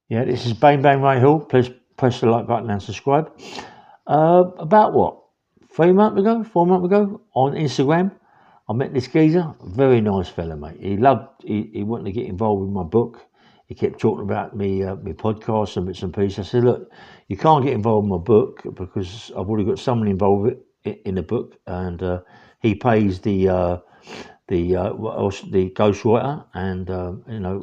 Yeah, this is Bang Bang Ray Hill. Please press the like button and subscribe. About what? 3 months ago, 4 months ago, on Instagram, I met this geezer. Very nice fella, mate. He wanted to get involved with my book. He kept talking about me, my podcast and bits and pieces. I said, look, you can't get involved in my book because I've already got someone involved in the book, and he pays the ghostwriter, and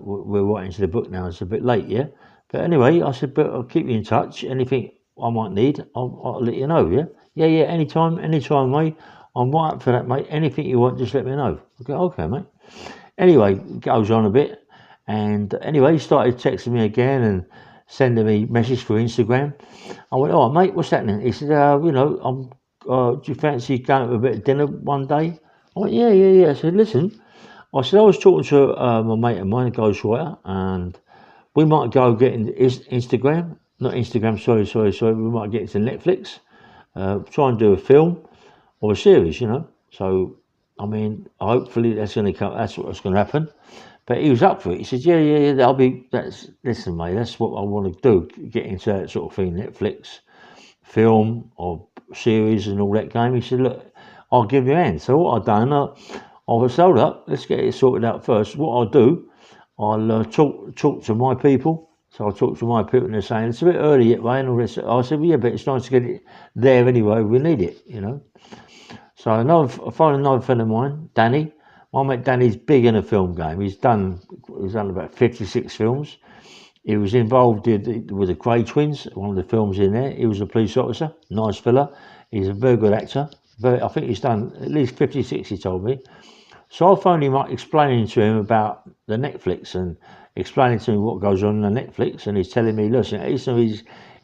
we're writing to the book now. It's a bit late, yeah. But anyway, I said, but I'll keep you in touch. Anything I might need, I'll let you know. Yeah, yeah. Anytime, mate. I'm right up for that, mate. Anything you want, just let me know. Okay, mate. Anyway, goes on a bit, and anyway, he started texting me again and sending me messages through Instagram. I went, oh, mate, what's happening? He said, I'm. Do you fancy going to a bit of dinner one day? I went, yeah. I said, listen. I said, I was talking to my mate of mine, a ghostwriter, and we might go get into Instagram. Not Instagram, sorry. We might get into Netflix, try and do a film or a series, So, I mean, hopefully that's going to come. That's what's going to happen. But he was up for it. He said, yeah. Listen, mate, that's what I want to do. Get into that sort of thing, Netflix, film or series and all that game. He said, look, I'll give you a hand. So what I've done, I was hold up. Let's get it sorted out first. What I'll do, I'll talk to my people. So I talked to my people and they're saying it's a bit early yet, Ray, and all this. I said, well, yeah, but it's nice to get it there anyway. We need it. So I found another friend of mine, Danny. My mate Danny's big in the film game. He's done about 56 films. He was involved with the Kray twins, one of the films in there. He was a police officer, nice fella. He's a very good actor. I think he's done at least 56, he told me. So I phoned him up explaining to him about the Netflix and explaining to him what goes on in the Netflix. And he's telling me, listen, it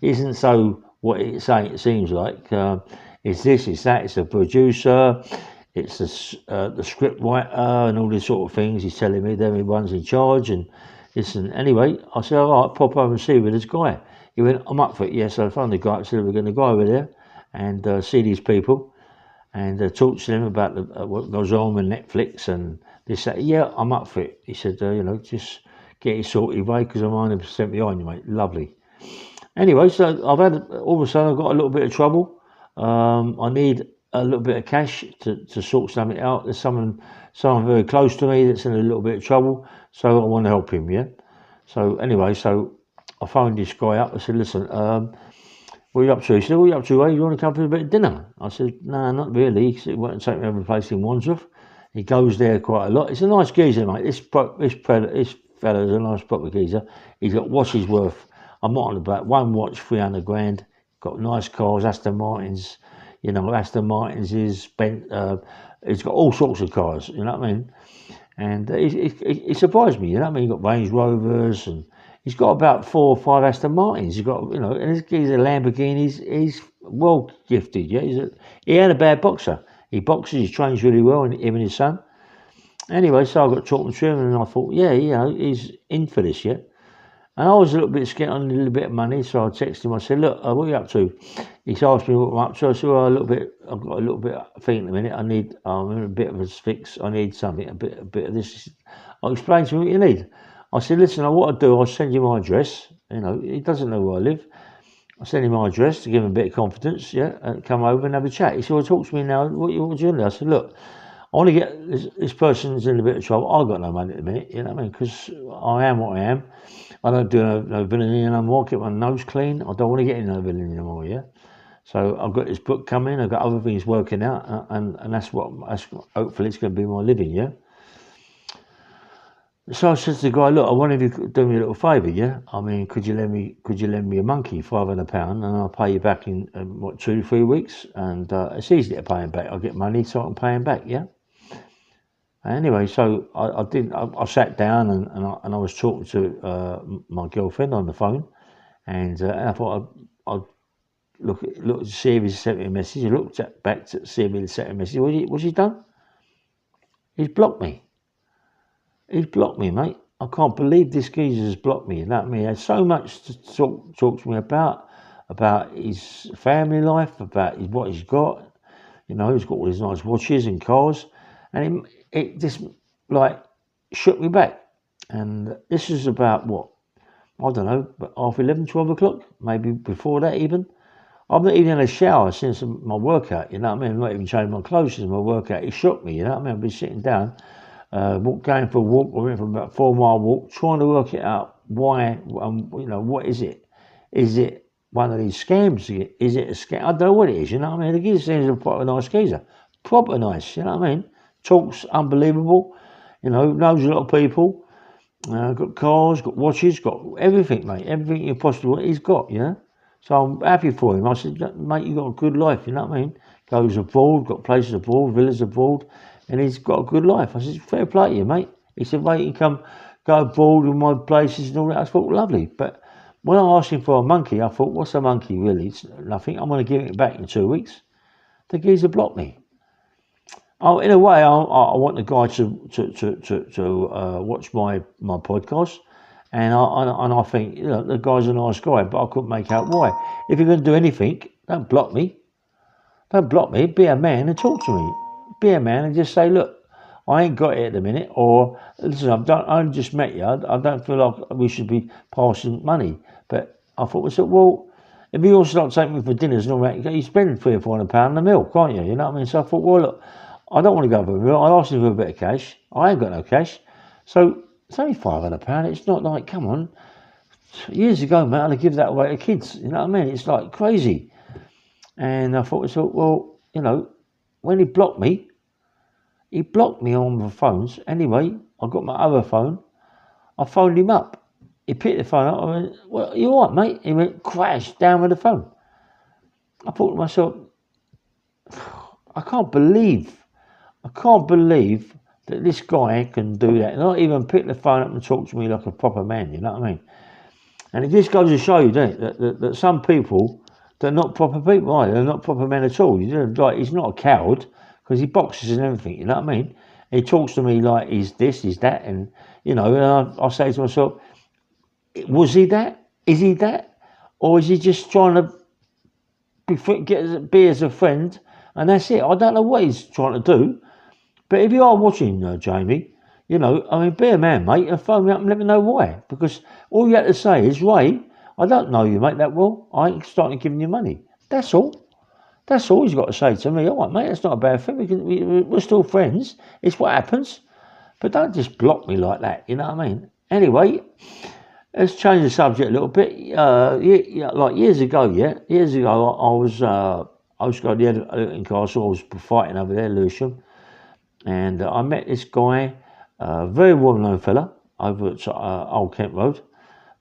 isn't so what it seems like. It's this, it's that, it's a producer, it's the script writer and all these sort of things. He's telling me they're the ones in charge and listen. Anyway, I said, all right, pop over and see with this guy. He went, I'm up for it. Yes, I phoned the guy. I said, we're going to go over there and see these people and talk to them about what goes on with Netflix and this, that. Yeah, I'm up for it. He said, just get it sorted, Ray, because I'm 100% behind you, mate. Lovely. Anyway, so all of a sudden I've got a little bit of trouble. I need a little bit of cash to sort something out. There's someone very close to me that's in a little bit of trouble, so I want to help him, yeah? So anyway, I phoned this guy up. I said, listen, what are you up to? He said, what are you up to, Ray? You want to come for a bit of dinner? I said, no, not really. He said, he won't take me over a place in Wandsworth. He goes there quite a lot. It's a nice geezer, mate. This fella's a nice proper geezer. He's got watches worth, I'm not on about one watch, 300 grand. Got nice cars, Aston Martins. Aston Martins is spent. He's got all sorts of cars. You know what I mean? And he surprised me. You know what I mean? He's got Range Rovers and he's got about 4 or 5 Aston Martins. He's got and he's a Lamborghini. He's well gifted. Yeah, he ain't a bad boxer. He boxes. He trains really well, and him and his son. Anyway, so I got talking to him, and I thought, yeah, he's in for this, yeah. And I was a little bit scared on a little bit of money, so I texted him. I said, look, what are you up to? He's asked me what I'm up to. I said, well, I've got a little bit of thing at the minute. I'm in a bit of a fix. I need something, a bit of this. I'll explain to him what you need. I said, listen, what I'll do, I'll send you my address. He doesn't know where I live. I'll send him my address to give him a bit of confidence, yeah, and come over and have a chat. He said, well, talk to me now. What do you need? I said, look, I want to get this person's in a bit of trouble. I've got no money at the minute, you know what I mean? Because I am what I am. I don't do no villainy anymore. Get my nose clean. I don't want to get in no villainy anymore. Yeah. So I've got this book coming. I've got other things working out, and that's hopefully it's going to be my living. Yeah. So I said to the guy, look, I wonder if you could do me a little favour. Yeah. I mean, could you lend me a monkey, £500, and I'll pay you back in 2 to 3 weeks, and it's easy to pay him back. I'll get money so I can pay him back. Yeah. Anyway, so I sat down and I was talking to my girlfriend on the phone, and I thought I'd look to see if he sent me a message. I looked back to see if he sent me a message. What's he done? He's blocked me. He's blocked me, mate. I can't believe this geezer has blocked me. That me has so much to talk to me about his family life, about what he's got. He's got all these nice watches and cars, and it just like shook me back. And this is about what I don't know, but half 11, 12 o'clock, maybe before that even. I've not even had a shower since my workout, you know what I mean? I'm not even changing my clothes since my workout. It shocked me, you know what I mean? I've been sitting down, going for a walk. I went for about 4 mile walk, trying to work it out. Why, what is it? Is it one of these scams? Is it a scam? I don't know what it is, you know what I mean? The geezer seems a proper nice geezer. Proper nice, you know what I mean? Talks unbelievable, knows a lot of people. Got cars, got watches, got everything, mate. Everything you possibly want, he's got, So I'm happy for him. I said, mate, you got a good life, you know what I mean? Goes abroad, got places abroad, villas abroad, and he's got a good life. I said, fair play to you, mate. He said, mate, you can go abroad with my places and all that. I thought, lovely. But when I asked him for a monkey, I thought, what's a monkey really? It's nothing. I'm going to give it back in 2 weeks. The geezer blocked me. Oh, in a way, I want the guy to watch my podcast, and I think the guy's a nice guy, but I couldn't make out why. If you're going to do anything, don't block me. Don't block me. Be a man and talk to me. Be a man and just say, look, I ain't got it at the minute, or listen, I only just met you. I don't feel like we should be passing money. But I thought, well, if you also like take me for dinners and all that, you spend £300 or £400 a meal, can't you? You know what I mean? So I thought, well, look, I don't want to go for a meal. I asked him for a bit of cash. I ain't got no cash. So it's only £500. It's not like, come on. Years ago, mate, I'd give that away to kids. You know what I mean? It's like crazy. And I thought, well, when he blocked me on the phones. Anyway, I got my other phone. I phoned him up. He picked the phone up. I went, well, you all right, mate? He went, crash, down with the phone. I thought to myself, I can't believe that this guy can do that. Not even pick the phone up and talk to me like a proper man, you know what I mean? And it just goes to show you, doesn't it, that some people, they're not proper people, are they? They're not proper men at all. He's not a coward, because he boxes and everything, you know what I mean? He talks to me like he's this, he's that, and, and I say to myself, was he that? Is he that? Or is he just trying to be as a friend, and that's it? I don't know what he's trying to do. But if you are watching, Jamie, be a man, mate, and phone me up and let me know why. Because all you have to say is, Ray, I don't know you, mate, that well. I ain't starting giving you money. That's all. That's all he's got to say to me. All right, mate, that's not a bad thing. We're still friends. It's what happens. But don't just block me like that, you know what I mean? Anyway, let's change the subject a little bit. Like years ago, I was going to the Editing Castle. I was fighting over there, Lewisham. And I met this guy, very well-known fella, over at Old Kent Road.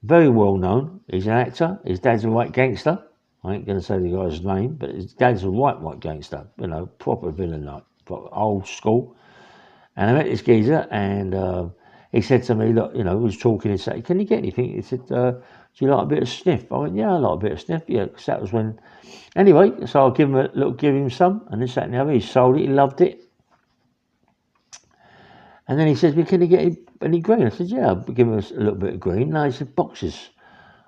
Very well-known. He's an actor. His dad's a white gangster. I ain't going to say the guy's name, but his dad's a white gangster. Proper villain, like proper old school. And I met this geezer, and he said to me, look, he was talking, he said, can you get anything? He said, do you like a bit of sniff? I went, yeah, I like a bit of sniff, yeah, because that was when... Anyway, so I'll give him some, and this, that, and the other. He sold it, he loved it. And then he says, well, can you get any green? I said, yeah, I'll give him a little bit of green. No, he said, boxes.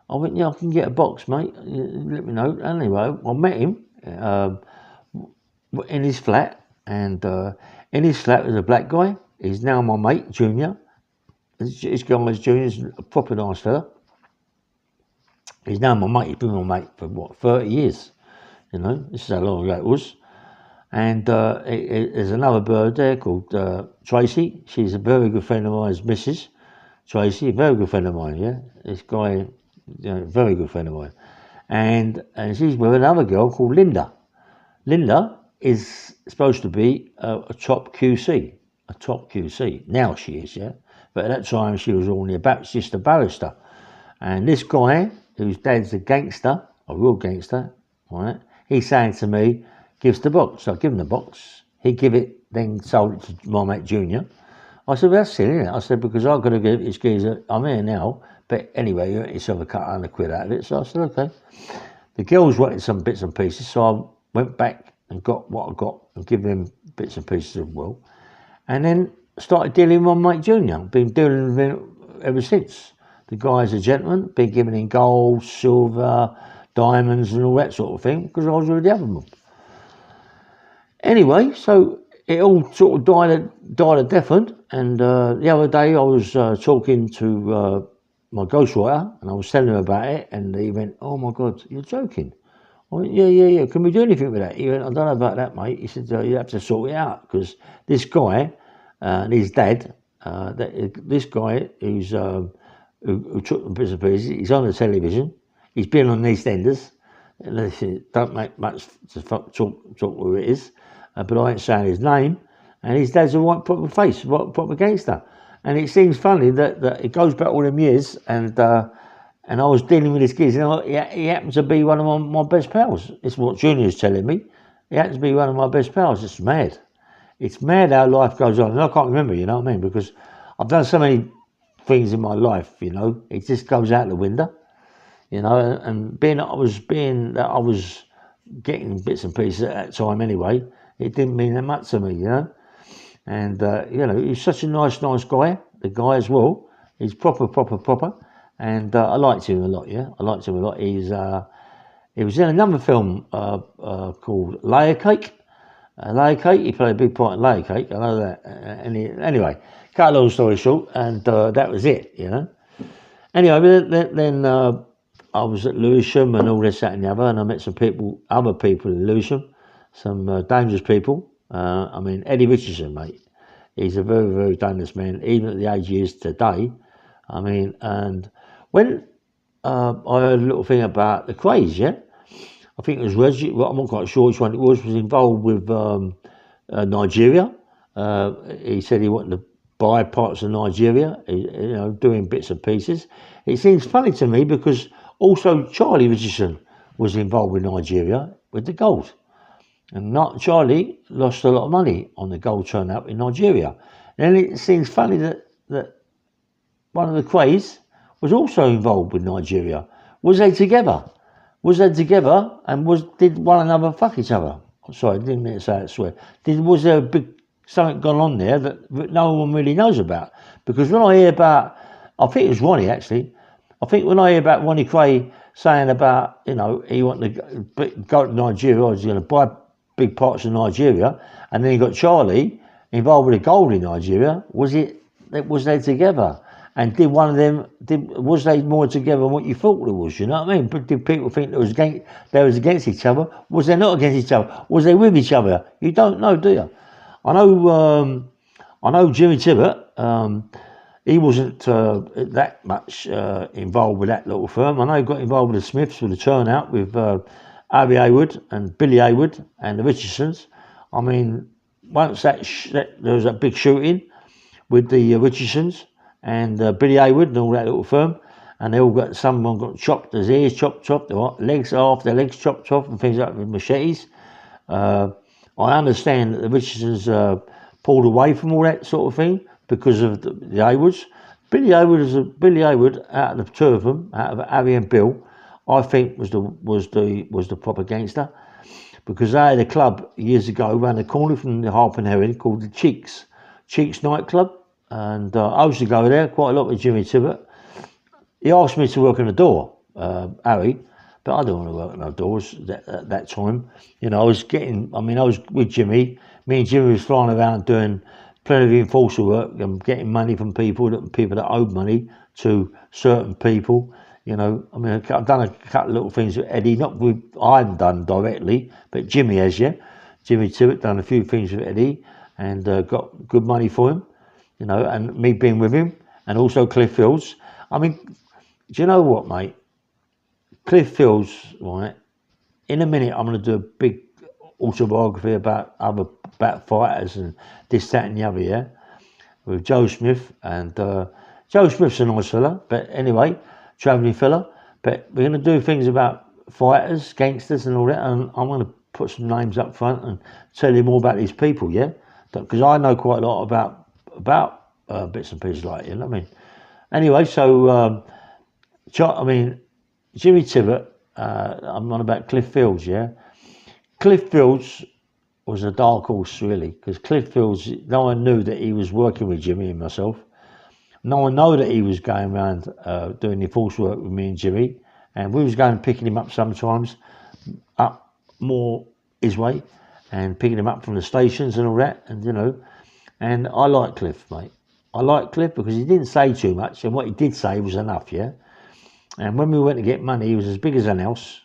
I went, yeah, I can get a box, mate. Let me know. Anyway, I met him in his flat. And in his flat was a black guy. He's now my mate, Junior. This guy, Junior's a proper nice fella. He's now my mate. He's been my mate for, 30 years. This is how long ago it was. And there's another bird there called Tracy. She's a very good friend of mine's Mrs. Tracy, a very good friend of mine, yeah. This guy, very good friend of mine. And she's with another girl called Linda. Linda is supposed to be a top QC. A top QC. Now she is, yeah. But at that time she was only just a barrister. And this guy, whose dad's a gangster, a real gangster, right? He's saying to me, gives the box. So I give him the box. He give it, then sold it to my mate Junior. I said, well, that's silly, isn't it? I said, because I've got to give this geezer, I'm here now, but anyway, you yourself a couple £100 out of it. So I said, okay. The girls wanted some bits and pieces, so I went back and got what I got and given him bits and pieces as well. And then started dealing with my mate Junior. Been dealing with him ever since. The guy's a gentleman, been giving him gold, silver, diamonds and all that sort of thing, because I was already having them. Anyway, so it all sort of died a death, and the other day I was talking to my ghostwriter, and I was telling him about it, and he went, "Oh my God, you're joking." I went, yeah. Can we do anything with that? He went, "I don't know about that, mate." He said, "You have to sort it out because this guy and his dad, this guy who took the bits and pieces, he's on the television. He's been on EastEnders. And they said, don't make much to talk who it is, but I ain't saying his name. And his dad's a white proper face, white proper gangster. And it seems funny that it goes back all them years, and I was dealing with this kid. He happens to be one of my best pals. It's what Junior's telling me. He happens to be one of my best pals. It's mad. It's mad how life goes on. And I can't remember, you know what I mean? Because I've done so many things in my life, you know. It just goes out the window, you know. And being that I was getting bits and pieces at that time anyway, it didn't mean that much to me, you know. And, you know, he's such a nice guy. The guy as well. He's proper. And I liked him a lot, yeah. I liked him a lot. He was in another film called Layer Cake. Layer Cake, he played a big part in Layer Cake, I know that. Anyway, cut a long story short, and that was it, you know. Anyway, then I was at Lewisham and all this, that and the other, and I met some other people in Lewisham, some dangerous people. I mean, Eddie Richardson, mate. He's a very, very dangerous man, even at the age he is today. I mean, and when I heard a little thing about the krays, yeah? I think it was Reggie, well, I'm not quite sure which one it was involved with Nigeria. He said he wanted to buy parts of Nigeria, you know, doing bits and pieces. It seems funny to me because also Charlie Richardson was involved with Nigeria with the gold. And not Charlie lost a lot of money on the gold turnout in Nigeria. And it seems funny that one of the krays was also involved with Nigeria. Was they together? And did one another fuck each other? Sorry, I didn't mean to say it, swear. Was there a big something gone on there that no one really knows about? Because when I hear about, I think it was Ronnie actually. I think when I hear about Ronnie Kray saying about, you know, he wanted to go to Nigeria, or he's going to buy big parts of Nigeria, and then you got Charlie involved with the gold in Nigeria. Was they together? And did one of them? Was they more together than what you thought it was? You know what I mean? But did people think they was against each other? Was they not against each other? Was they with each other? You don't know, do you? I know Jimmy Tibbet. He wasn't that much involved with that little firm. I know he got involved with the Smiths with the turnout with Harvey Hayward and Billy Hayward and the Richardsons. I mean, once there was that big shooting with the Richardsons and Billy Hayward and all that little firm, and someone got chopped, his ears chopped, their legs chopped off and things like that with machetes. I understand that the Richardsons pulled away from all that sort of thing because of the Haywards. Billy Hayward out of the two of them, out of Harry and Bill, I think was the proper gangster, because they had a club years ago around the corner from the Harp and Herring called the Cheeks nightclub, and I used to go there quite a lot with Jimmy Tibbet. He asked me to work on the door, Harry, but I don't want to work on the doors at that time. You know, I was with Jimmy. Me and Jimmy was flying around doing plenty of enforcer work and getting money from people that owed money to certain people. You know, I mean, I've done a couple of little things with Eddie, I haven't done directly, but Jimmy has, yeah. Jimmy Tibbet done a few things with Eddie and got good money for him, you know, and me being with him, and also Cliff Fields. I mean, do you know what, mate? Cliff Fields, right? In a minute, I'm going to do a big autobiography about fighters and this, that, and the other, yeah, with Joe Smith. And Joe Smith's a nice fella, but anyway, travelling fella. But we're going to do things about fighters, gangsters, and all that. And I'm going to put some names up front and tell you more about these people, yeah, because I know quite a lot about bits and pieces like it, you know what I mean? Anyway, so Jimmy Tibbet, I'm on about Cliff Fields, yeah. Cliff Fields was a dark horse, really, because Cliff Fields, no one knew that he was working with Jimmy and myself. No one knew that he was going around doing the force work with me and Jimmy, and we was going picking him up sometimes, up more his way, and picking him up from the stations and all that, and you know, and I like Cliff, mate. I like Cliff because he didn't say too much, and what he did say was enough, yeah. And when we went to get money, he was as big as an house,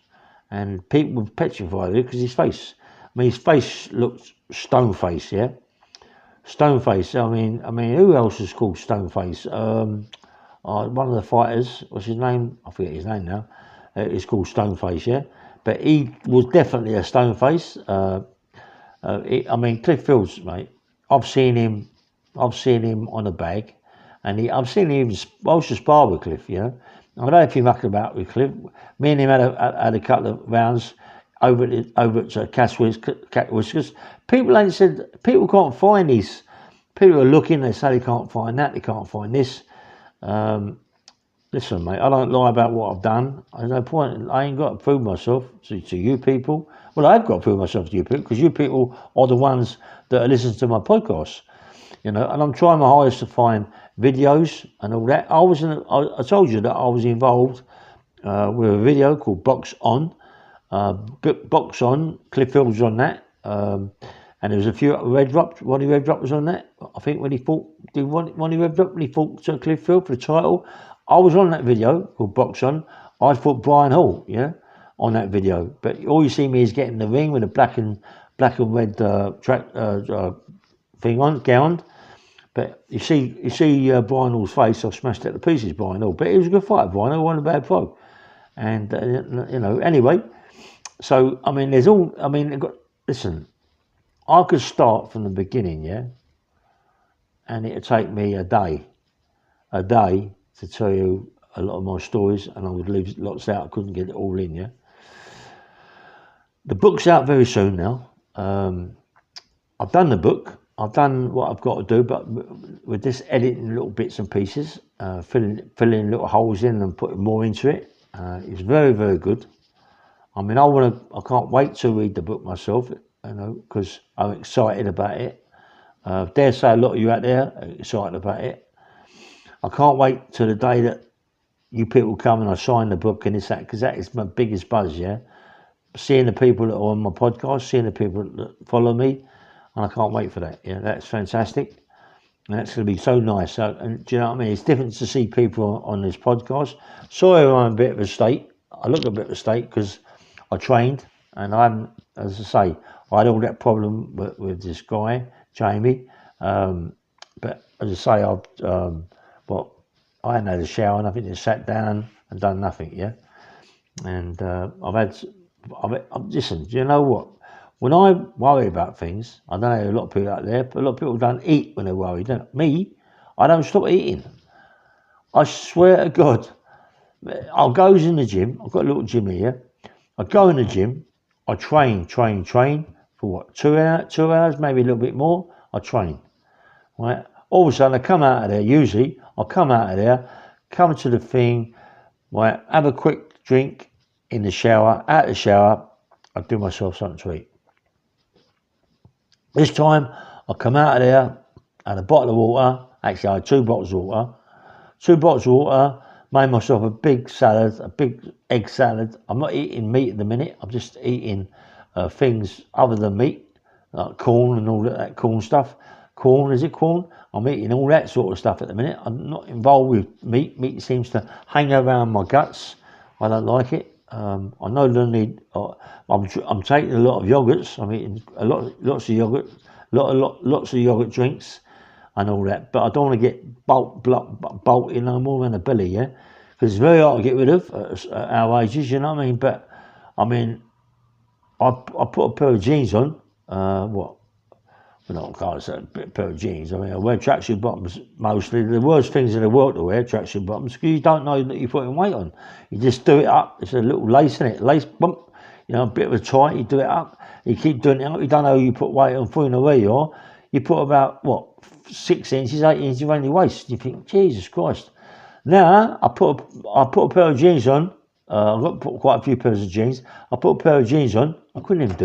and people were petrified of it because his face. I mean, his face looked stone face, yeah. Stone face. I mean, who else is called Stone Face? One of the fighters. What's his name? I forget his name now. It's called Stone Face, yeah. But he was definitely a stone face. I mean, Cliff Fields, mate. I've seen him on a bag, and I've seen him even. I used to spar with Cliff, you know. I don't know if you mucked about with Cliff. Me and him had a couple of rounds over at Cat Whiskers. People can't find these. People are looking. They say they can't find that. They can't find this. Listen, mate, I don't lie about what I've done. There's no point. I ain't got to prove myself to you people. Well, I've got to prove myself to you people because you people are the ones that are listening to my podcast. You know, and I'm trying my hardest to find videos and all that. I told you that I was involved with a video called Box On. Box On, Cliff Field was on that. And there was a few Red Drop. Ronnie Red Drop was on that. I think when he fought, Ronnie Red Drop when he fought Cliff Field for the title. I was on that video called Box On. I fought Brian Hall, yeah, on that video. But all you see me is getting the ring with a black and red track thing on, gown. But you see Brian Hall's face. I've smashed it to pieces, Brian Hall. But he was a good fighter. Brian Hall wasn't a bad fight. And you know, anyway. So I mean, listen. I could start from the beginning, yeah, and it'd take me a day to tell you a lot of my stories, and I would leave lots out. I couldn't get it all in, yeah. The book's out very soon now. I've done the book. I've done what I've got to do, but with this editing little bits and pieces, filling little holes in and putting more into it, it's very, very good. I mean, I can't wait to read the book myself, you know, because I'm excited about it. Dare say a lot of you out there are excited about it. I can't wait till the day that you people come and I sign the book and it's that, because that is my biggest buzz, yeah. Seeing the people that are on my podcast, seeing the people that follow me, and I can't wait for that. Yeah, that's fantastic, and that's going to be so nice. So, and do you know what I mean? It's different to see people on this podcast. Sorry, I'm a bit of a state. I look a bit of a state because I trained, and I'm, as I say, I had all that problem with this guy, Jamie. But as I say, I hadn't had a shower, and I think just sat down and done nothing. Yeah, and listen. Do you know what? When I worry about things, I don't know a lot of people out there, but a lot of people don't eat when they're worried. Don't they? Me, I don't stop eating. I swear to God, I goes in the gym. I've got a little gym here. I go in the gym. I train for what? 2 hours, maybe a little bit more. I train. Right. All of a sudden, I come out of there. Usually, I come out of there, come to the thing, right, have a quick drink in the shower. Out the shower, I do myself something to eat. This time, I come out of there, had a bottle of water. Actually, I had 2 bottles of water. 2 bottles of water, made myself a big salad, a big egg salad. I'm not eating meat at the minute. I'm just eating things other than meat, like corn and all that corn stuff. Corn, is it corn? I'm eating all that sort of stuff at the minute. I'm not involved with meat. Meat seems to hang around my guts. I don't like it. I no longer need. I'm taking a lot of yogurts. I'm eating lots of yogurt, lots of yogurt drinks, and all that. But I don't want to get bulky no more in the belly, yeah, because it's very hard to get rid of at our ages. You know what I mean? But I mean, I put a pair of jeans on. Well, I can't say a pair of jeans. I mean, I wear tracksuit bottoms mostly. The worst things in the world to wear, tracksuit bottoms, because you don't know that you're putting weight on. You just do it up. It's a little lace in it. Lace bump, you know, a bit of a tight. You do it up. You keep doing it up. You don't know you put weight on, you know where you are. You put about, 6 inches, 8 inches around your waist. You think, Jesus Christ. Now, I put a pair of jeans on. I've got quite a few pairs of jeans. I put a pair of jeans on. I couldn't even do it.